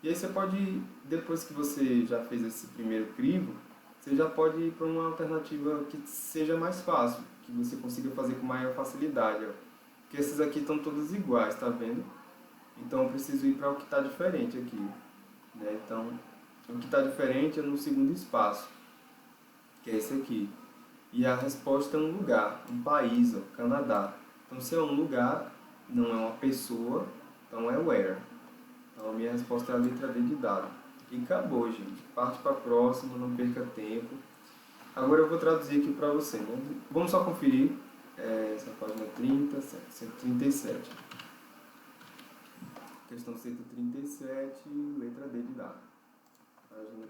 E aí você pode, depois que você já fez esse primeiro crivo, você já pode ir para uma alternativa que seja mais fácil, que você consiga fazer com maior facilidade, ó. Porque esses aqui estão todos iguais, tá vendo? Então eu preciso ir para o que está diferente aqui, né? Então, o que está diferente é no segundo espaço, que é esse aqui. E a resposta é um lugar, um país, ó, Canadá. Então, se é um lugar, não é uma pessoa, então é where. Então, a minha resposta é a letra D de dado. E acabou, gente. Parte para a próxima, não perca tempo. Agora eu vou traduzir aqui para você, né? Vamos só conferir essa página 137. Questão 137, letra D de dado. Página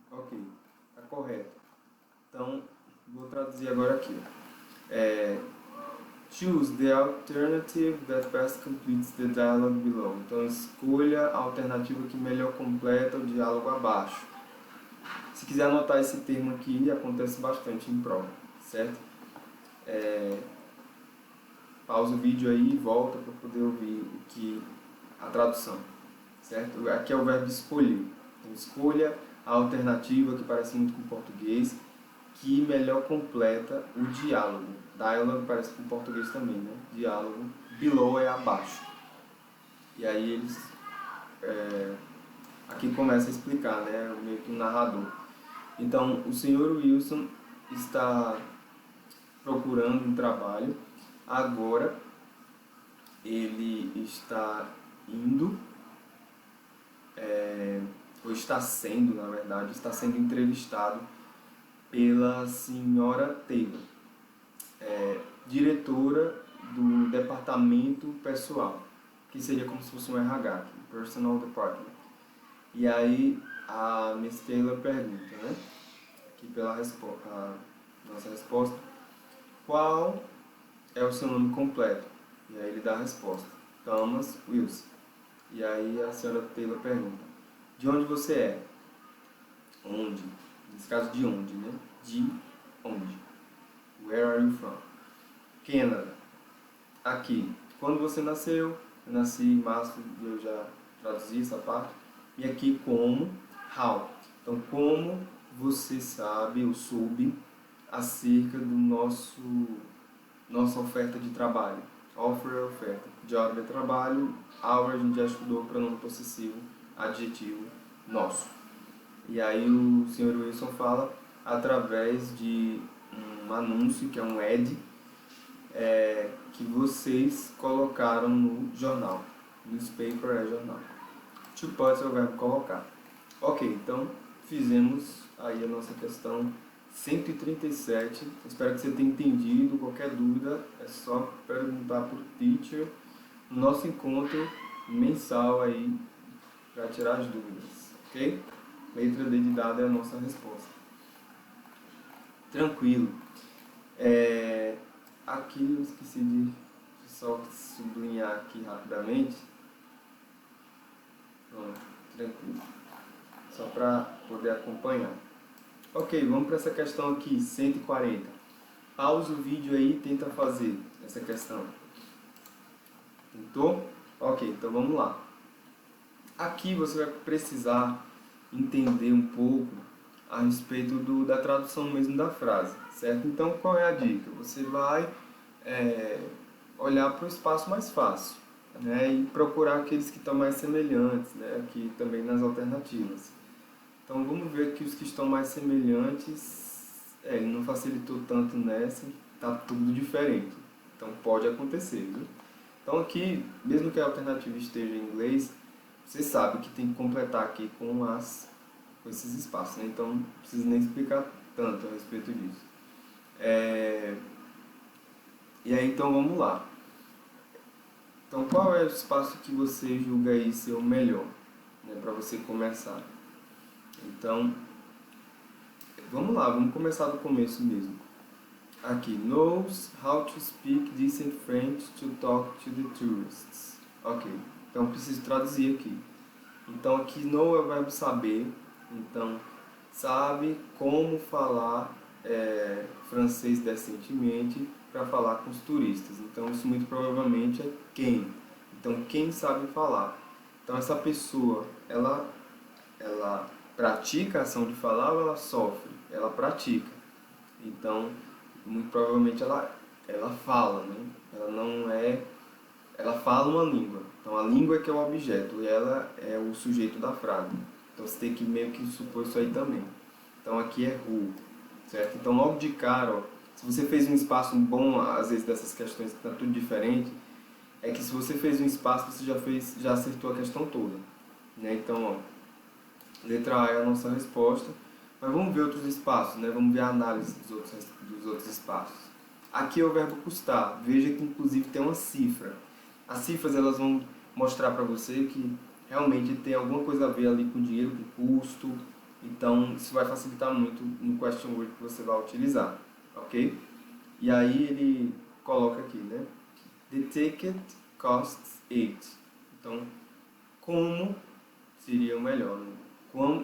30. Ok, está correto. Então, vou traduzir agora aqui. Choose the alternative that best completes the dialogue below. Então, escolha a alternativa que melhor completa o diálogo abaixo. Se quiser anotar esse termo aqui, acontece bastante em prova, certo? Pausa o vídeo aí e volta para poder ouvir a tradução, certo? Aqui é o verbo escolher. Então, escolha a alternativa que parece muito com o português, que melhor completa o diálogo. Dialogue parece com português também, né? Diálogo. Below é abaixo. E aí eles... aqui começa a explicar, né? Meio que um narrador. Então, o senhor Wilson está procurando um trabalho. Agora, ele está indo, ou está sendo, na verdade, está sendo entrevistado pela senhora Taylor, diretora do departamento pessoal, que seria como se fosse um RH, Personal Department. E aí a Miss Taylor pergunta, né, aqui pela nossa resposta, qual é o seu nome completo? E aí ele dá a resposta, Thomas Wilson. E aí a senhora Taylor pergunta, de onde você é? Onde? Nesse caso, de onde, né? De onde? Where are you from? Canada. Aqui. Quando você nasceu? Eu nasci em março, eu já traduzi essa parte. E aqui como? How. Então, como você sabe ou soube acerca do nossa oferta de trabalho? Offer é oferta. Job é trabalho. Our a gente já estudou, pronome possessivo, adjetivo, nosso. E aí o Sr. Wilson fala através de um anúncio, que é um ad, que vocês colocaram no jornal. Newspaper é jornal. To put é o verbo colocar. Ok, então fizemos aí a nossa questão 137. Espero que você tenha entendido. Qualquer dúvida é só perguntar para o teacher no nosso encontro mensal aí para tirar as dúvidas, ok? Letra D de dado é a nossa resposta. Tranquilo. Aqui eu esqueci de só sublinhar aqui rapidamente. Pronto, tranquilo. Só para poder acompanhar. Ok, vamos para essa questão aqui, 140. Pausa o vídeo aí e tenta fazer essa questão. Tentou? Ok, então vamos lá. Aqui você vai precisar entender um pouco a respeito da tradução mesmo da frase, certo? Então, qual é a dica? Você vai olhar para o espaço mais fácil, né? E procurar aqueles que estão mais semelhantes, né? Aqui também nas alternativas. Então, vamos ver aqui os que estão mais semelhantes. Ele não facilitou tanto nessa, tá tudo diferente. Então, pode acontecer, viu? Então, aqui, mesmo que a alternativa esteja em inglês, você sabe que tem que completar aqui com esses espaços, né? Então não preciso nem explicar tanto a respeito disso. E aí então vamos lá. Então qual é o espaço que você julga aí ser o melhor, né, para você começar? Então vamos lá, vamos começar do começo mesmo. Aqui, knows how to speak decent French to talk to the tourists. Ok, então preciso traduzir aqui. Então aqui know é o verbo saber, então sabe como falar francês decentemente para falar com os turistas. Então isso muito provavelmente é quem. Então quem sabe falar. Então essa pessoa, ela pratica a ação de falar ou ela sofre? Ela pratica. Então muito provavelmente ela fala, né? Ela não é... Ela fala uma língua. Então a língua é que é o objeto e ela é o sujeito da frase. Então você tem que meio que supor isso aí também. Então aqui é who, certo? Então logo de cara, ó, se você fez um espaço bom, às vezes dessas questões que está tudo diferente, é que se você fez um espaço, você já acertou a questão toda, né? Então, ó, letra A é a nossa resposta, mas vamos ver outros espaços, né? Vamos ver a análise dos outros espaços. Aqui é o verbo custar. Veja que inclusive tem uma cifra. As cifras elas vão mostrar para você que realmente tem alguma coisa a ver ali com dinheiro, com custo. Então, isso vai facilitar muito no question word que você vai utilizar, ok? E aí ele coloca aqui, né? The ticket costs 8. Então, como seria o melhor, né?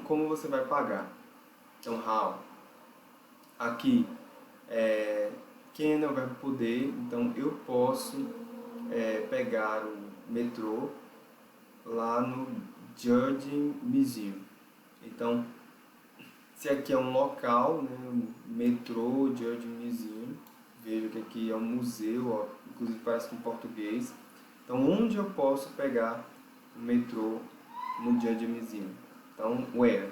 Como você vai pagar? Então, how. Aqui, can é o verbo poder. Então, eu posso pegar o metrô lá no Judging Museum. Então, se aqui é um local, né, metrô, Judging Museum, Veja que aqui é um museu, ó, inclusive parece com português. Então, onde eu posso pegar o metrô no dia de Museum? Então, where?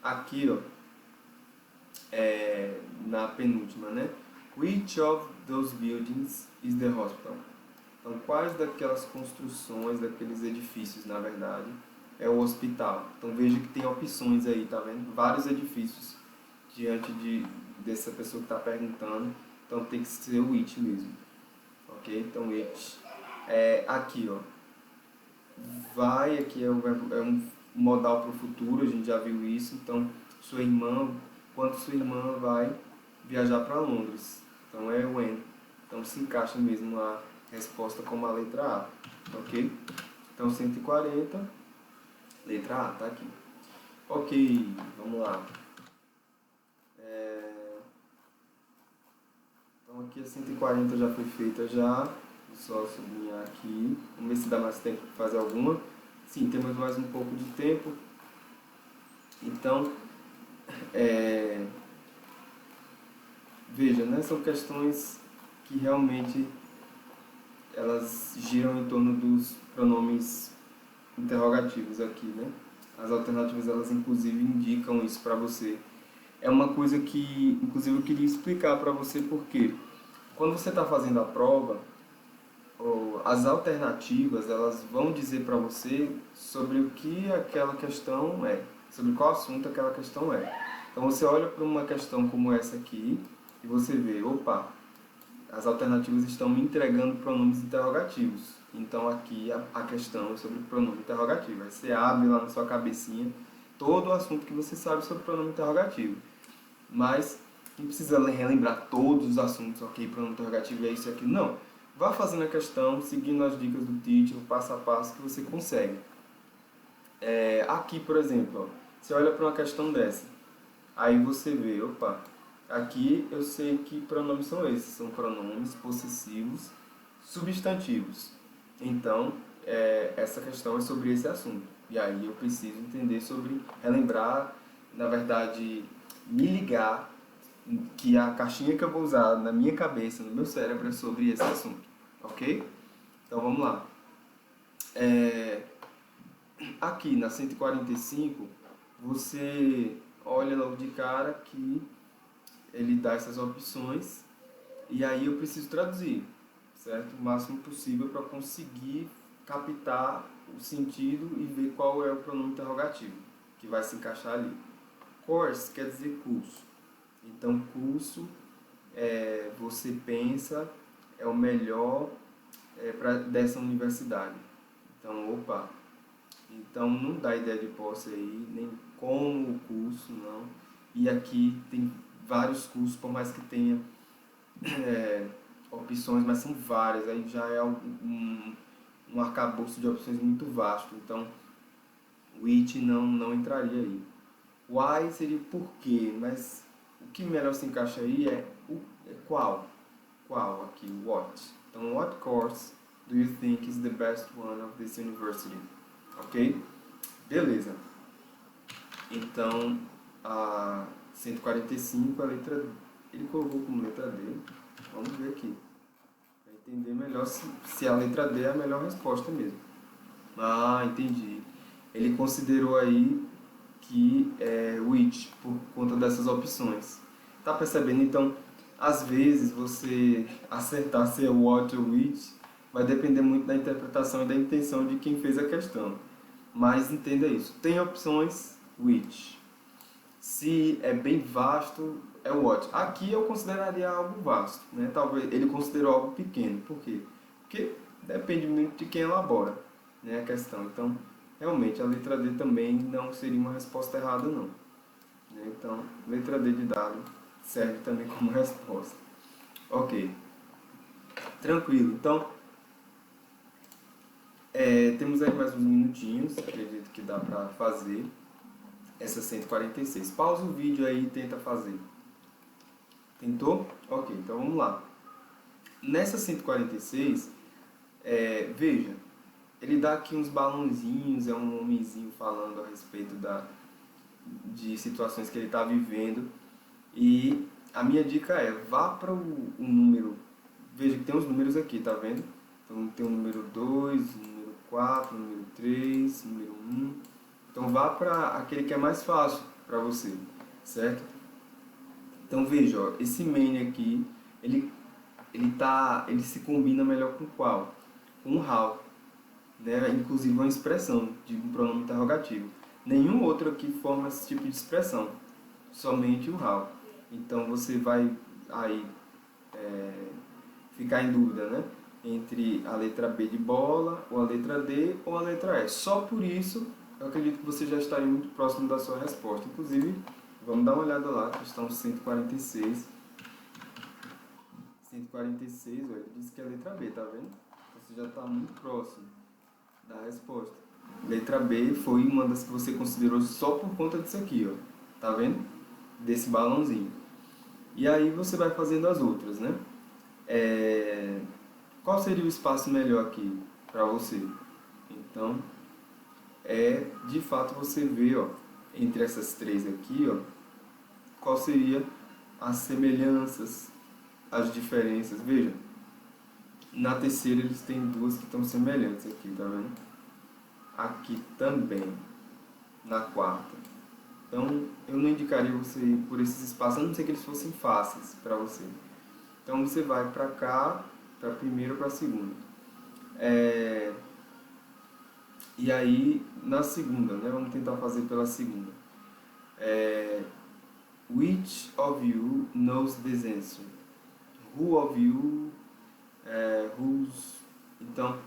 Aqui, ó, na penúltima, né? Which of those buildings is the hospital? Então, quais daquelas construções, daqueles edifícios, na verdade, é o hospital? Então, veja que tem opções aí, tá vendo? Vários edifícios diante dessa pessoa que está perguntando. Então, tem que ser o which mesmo. Ok? Então, which. Aqui, ó. Vai, aqui é um modal para o futuro, a gente já viu isso. Então, sua irmã, quando sua irmã vai viajar para Londres? Então, é when. Então, se encaixa mesmo a resposta como a letra A. Ok? Então, 140, letra A, tá aqui. Ok, vamos lá. Então, aqui a 140 já foi feita já. Vou só sublinhar aqui. Vamos ver se dá mais tempo para fazer alguma. Sim, temos mais um pouco de tempo. Então, veja, né, são questões que realmente elas giram em torno dos pronomes interrogativos aqui, né? As alternativas, elas inclusive indicam isso para você. É uma coisa que, inclusive, eu queria explicar para você porque quando você está fazendo a prova, as alternativas, elas vão dizer para você sobre o que aquela questão é, sobre qual assunto aquela questão é. Então, você olha para uma questão como essa aqui e você vê, opa, as alternativas estão me entregando pronomes interrogativos. Então, aqui a questão é sobre pronome interrogativo. Aí você abre lá na sua cabecinha todo o assunto que você sabe sobre pronome interrogativo. Mas não precisa relembrar todos os assuntos, ok, pronome interrogativo é isso e aquilo. Não. Vá fazendo a questão, seguindo as dicas do teacher, passo a passo que você consegue. Aqui, por exemplo, ó, você olha para uma questão dessa. Aí você vê, opa, aqui eu sei que pronomes são esses. São pronomes possessivos substantivos. Então, essa questão é sobre esse assunto. E aí eu preciso entender sobre, relembrar, na verdade, me ligar que a caixinha que eu vou usar na minha cabeça, no meu cérebro, é sobre esse assunto. Ok? Então vamos lá. Aqui na 145, você olha logo de cara que ele dá essas opções e aí eu preciso traduzir, certo? O máximo possível para conseguir captar o sentido e ver qual é o pronome interrogativo que vai se encaixar ali. Course quer dizer curso. Então, curso, você pensa, é o melhor dessa universidade. Então, opa, então não dá ideia de posse aí, nem como o curso, não. E aqui tem vários cursos, por mais que tenha opções, mas são várias, aí já é um arcabouço de opções muito vasto, então o it não entraria aí. Why seria o porquê, mas o que melhor se encaixa aí é qual. Qual aqui, what. Então, what course do you think is the best one of this university? Ok? Beleza. Então, a 145, a letra, ele colocou como letra D. Vamos ver aqui. Para entender melhor se a letra D é a melhor resposta mesmo. Ah, entendi. Ele considerou aí que é which, por conta dessas opções. Tá percebendo? Então, às vezes, você acertar se é what ou which vai depender muito da interpretação e da intenção de quem fez a questão. Mas entenda isso. Tem opções which. Se é bem vasto, é what. Aqui eu consideraria algo vasto, né? Talvez ele considerou algo pequeno. Por quê? Porque depende muito de quem elabora, né, a questão. Então, realmente, a letra D também não seria uma resposta errada, não. Né? Então, letra D de dado serve também como resposta. Ok. Tranquilo. Então, temos aí mais uns minutinhos, acredito que dá para fazer essa 146. Pausa o vídeo aí e tenta fazer. Tentou? Ok, então vamos lá. Nessa 146, veja, ele dá aqui uns balãozinhos, é um homenzinho falando a respeito de situações que ele está vivendo e a minha dica é, vá para o número, veja que tem os números aqui, tá vendo? Então tem o número 2, o número 4, o número 3, o número 1. Então vá para aquele que é mais fácil para você, certo? Então veja, ó, esse main aqui, ele se combina melhor com qual? Com o how, né? Inclusive uma expressão de um pronome interrogativo. Nenhum outro aqui forma esse tipo de expressão, somente o how. Então você vai aí ficar em dúvida, né? Entre a letra B de bola, ou a letra D, ou a letra E. Só por isso, eu acredito que você já estaria muito próximo da sua resposta. Inclusive, vamos dar uma olhada lá, questão 146. 146, olha, diz que é a letra B, tá vendo? Você já está muito próximo da resposta. Letra B foi uma das que você considerou só por conta disso aqui, ó. Tá vendo? Desse balãozinho. E aí você vai fazendo as outras, né? Qual seria o espaço melhor aqui para você? Então, de fato você vê, ó, entre essas três aqui, ó, qual seria as semelhanças, as diferenças. Veja, na terceira eles têm duas que estão semelhantes aqui, tá vendo? Aqui também, na quarta. Então, eu não indicaria você ir por esses espaços, a não ser que eles fossem fáceis para você. Então, você vai para cá, para a primeira ou para a segunda. E aí, na segunda, né? Vamos tentar fazer pela segunda. Which of you knows this answer? Who of you, whose... Então,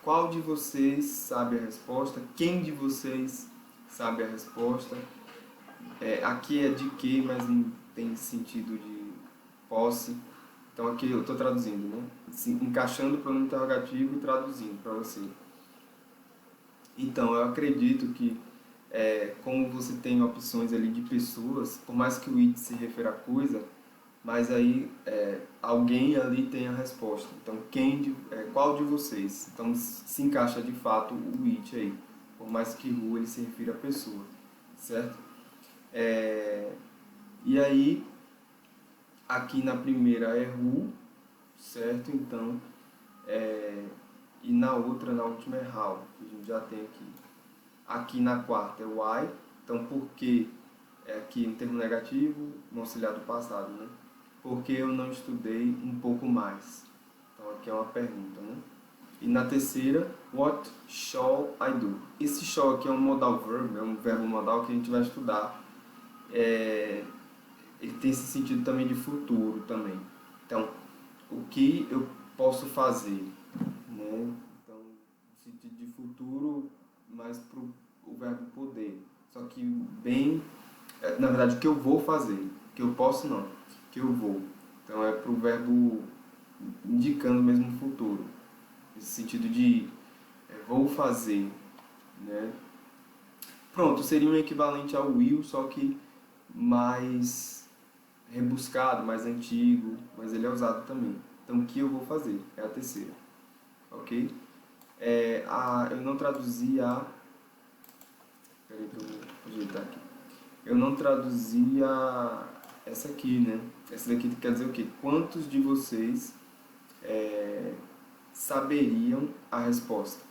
qual de vocês sabe a resposta? Quem de vocês sabe a resposta? Aqui é de que, mas não tem sentido de posse. Então aqui eu estou traduzindo, né? Encaixando o pronome interrogativo e traduzindo para você. Então eu acredito que, como você tem opções ali de pessoas, por mais que o it se refira a coisa, mas aí alguém ali tem a resposta. Então qual de vocês? Então se encaixa de fato o it aí, por mais que who ele se refira a pessoa, certo? E aí aqui na primeira é who, certo? Então e na outra, na última é how, que a gente já tem aqui. Aqui na quarta é why, então por que é aqui um termo negativo, um auxiliar do passado, né? Porque eu não estudei um pouco mais. Então aqui é uma pergunta, né? E na terceira, what shall I do? Esse shall aqui é um modal verb, é um verbo modal que a gente vai estudar. Ele tem esse sentido também de futuro também. Então, o que eu posso fazer, né? Então, sentido de futuro, mais para o verbo poder. Só que bem, na verdade, o que eu vou fazer, que eu posso não, que eu vou. Então é para o verbo indicando mesmo o futuro. Esse sentido de vou fazer, né? Pronto, seria um equivalente ao will, só que mais rebuscado, mais antigo, mas ele é usado também. Então o que eu vou fazer é a terceira, ok? Eu não traduzi a... Peraí que eu vou ajeitar aqui. Eu não traduzi essa aqui, né? Essa daqui quer dizer o quê? Quantos de vocês saberiam a resposta?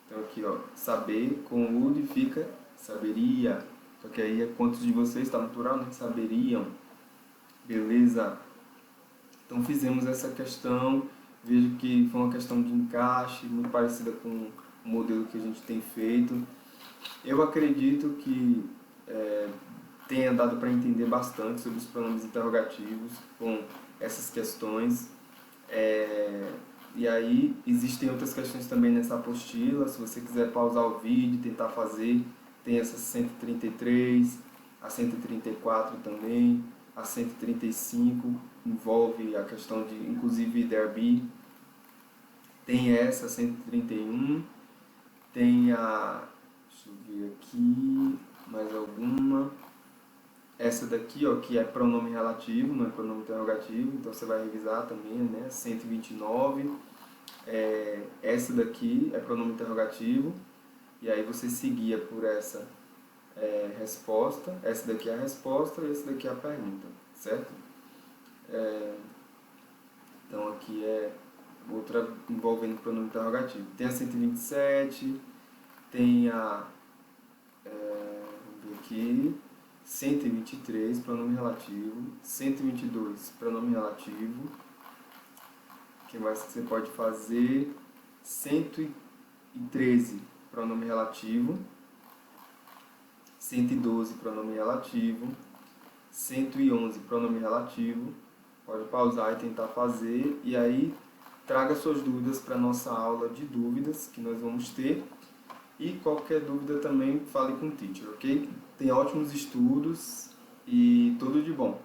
Então aqui, ó, saber com would fica saberia. Só que aí é quantos de vocês, está natural, né? Saberiam. Beleza? Então fizemos essa questão. Vejo que foi uma questão de encaixe, muito parecida com o modelo que a gente tem feito. Eu acredito que tenha dado para entender bastante sobre os pronomes interrogativos com essas questões. E aí existem outras questões também nessa apostila. Se você quiser pausar o vídeo e tentar fazer, tem essa 133, a 134 também, a 135 envolve a questão de, inclusive, there be. Tem essa 131, tem a, deixa eu ver aqui, mais alguma. Essa daqui, ó, que é pronome relativo, não é pronome interrogativo, então você vai revisar também, né? 129. Essa daqui é pronome interrogativo, e aí você seguia por essa resposta. Essa daqui é a resposta e essa daqui é a pergunta, certo? Então aqui é outra envolvendo pronome interrogativo. Tem a 127, tem a, vamos ver aqui, 123, pronome relativo, 122, pronome relativo. O que mais que você pode fazer? 113, pronome relativo, 112, pronome relativo, 111, pronome relativo. Pode pausar e tentar fazer, e aí traga suas dúvidas para a nossa aula de dúvidas que nós vamos ter. E qualquer dúvida também fale com o teacher, ok? Tenha ótimos estudos e tudo de bom.